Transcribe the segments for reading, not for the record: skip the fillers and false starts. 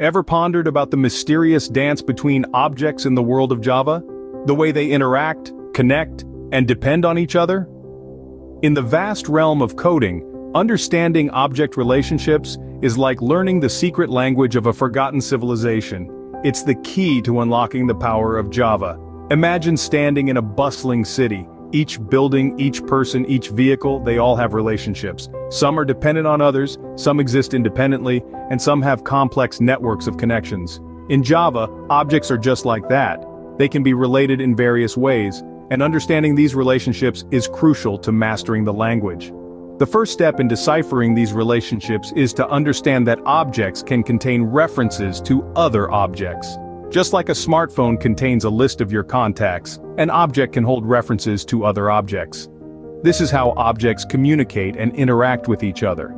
Ever pondered about the mysterious dance between objects in the world of Java? The way they interact, connect, and depend on each other? In the vast realm of coding, understanding object relationships is like learning the secret language of a forgotten civilization. It's the key to unlocking the power of Java. Imagine standing in a bustling city. Each building, each person, each vehicle, they all have relationships. Some are dependent on others, some exist independently, and some have complex networks of connections. In Java, objects are just like that. They can be related in various ways, and understanding these relationships is crucial to mastering the language. The first step in deciphering these relationships is to understand that objects can contain references to other objects. Just like a smartphone contains a list of your contacts, an object can hold references to other objects. This is how objects communicate and interact with each other.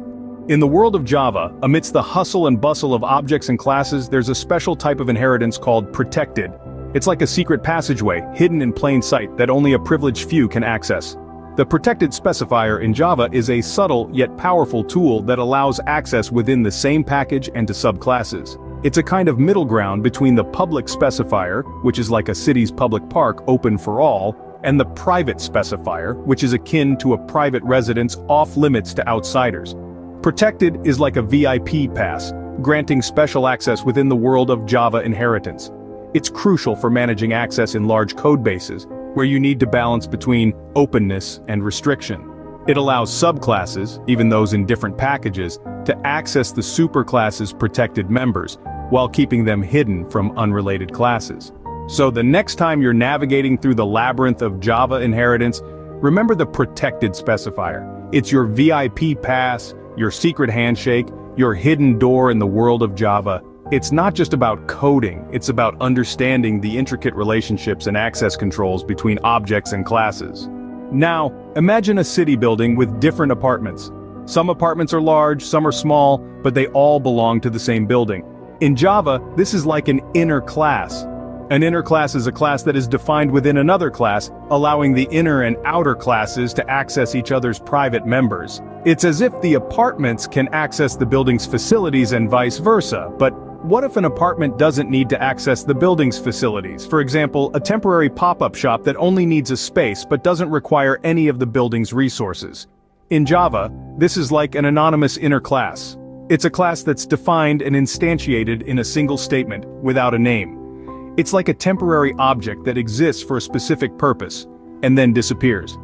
In the world of Java, amidst the hustle and bustle of objects and classes, there's a special type of inheritance called protected. It's like a secret passageway, hidden in plain sight, that only a privileged few can access. The protected specifier in Java is a subtle yet powerful tool that allows access within the same package and to subclasses. It's a kind of middle ground between the public specifier, which is like a city's public park open for all, and the private specifier, which is akin to a private residence off limits to outsiders. Protected is like a VIP pass, granting special access within the world of Java inheritance. It's crucial for managing access in large code bases, where you need to balance between openness and restriction. It allows subclasses, even those in different packages, to access the superclass's protected members, while keeping them hidden from unrelated classes. So the next time you're navigating through the labyrinth of Java inheritance, remember the protected specifier. It's your VIP pass, your secret handshake, your hidden door in the world of Java. It's not just about coding, it's about understanding the intricate relationships and access controls between objects and classes. Now, imagine a city building with different apartments. Some apartments are large, some are small, but they all belong to the same building. In Java, this is like an inner class. An inner class is a class that is defined within another class, allowing the inner and outer classes to access each other's private members. It's as if the apartments can access the building's facilities and vice versa, but what if an apartment doesn't need to access the building's facilities? For example, a temporary pop-up shop that only needs a space but doesn't require any of the building's resources. In Java, this is like an anonymous inner class. It's a class that's defined and instantiated in a single statement, without a name. It's like a temporary object that exists for a specific purpose, and then disappears.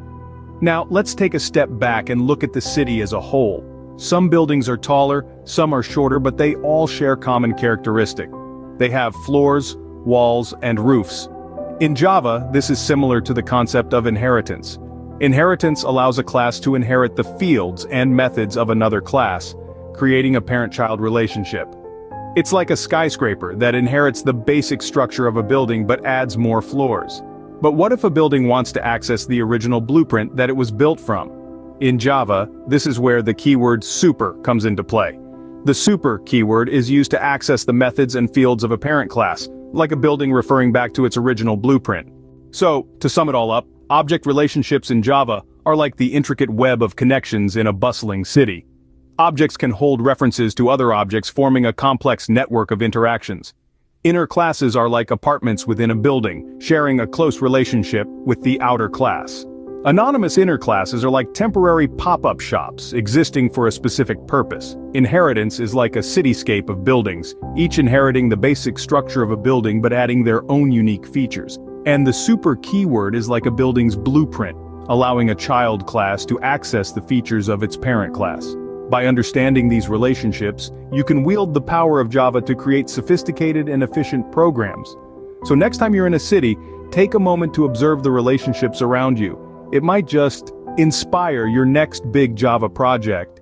Now, let's take a step back and look at the city as a whole. Some buildings are taller, some are shorter, but they all share common characteristic. They have floors, walls, and roofs. In Java, this is similar to the concept of inheritance. Inheritance allows a class to inherit the fields and methods of another class, creating a parent-child relationship. It's like a skyscraper that inherits the basic structure of a building but adds more floors. But what if a building wants to access the original blueprint that it was built from? In Java, this is where the keyword super comes into play. The super keyword is used to access the methods and fields of a parent class, like a building referring back to its original blueprint. So, to sum it all up, object relationships in Java are like the intricate web of connections in a bustling city. Objects can hold references to other objects, forming a complex network of interactions. Inner classes are like apartments within a building, sharing a close relationship with the outer class. Anonymous inner classes are like temporary pop-up shops, existing for a specific purpose. Inheritance is like a cityscape of buildings, each inheriting the basic structure of a building but adding their own unique features. And the super keyword is like a building's blueprint, allowing a child class to access the features of its parent class. By understanding these relationships, you can wield the power of Java to create sophisticated and efficient programs. So next time you're in a city, take a moment to observe the relationships around you. It might just inspire your next big Java project.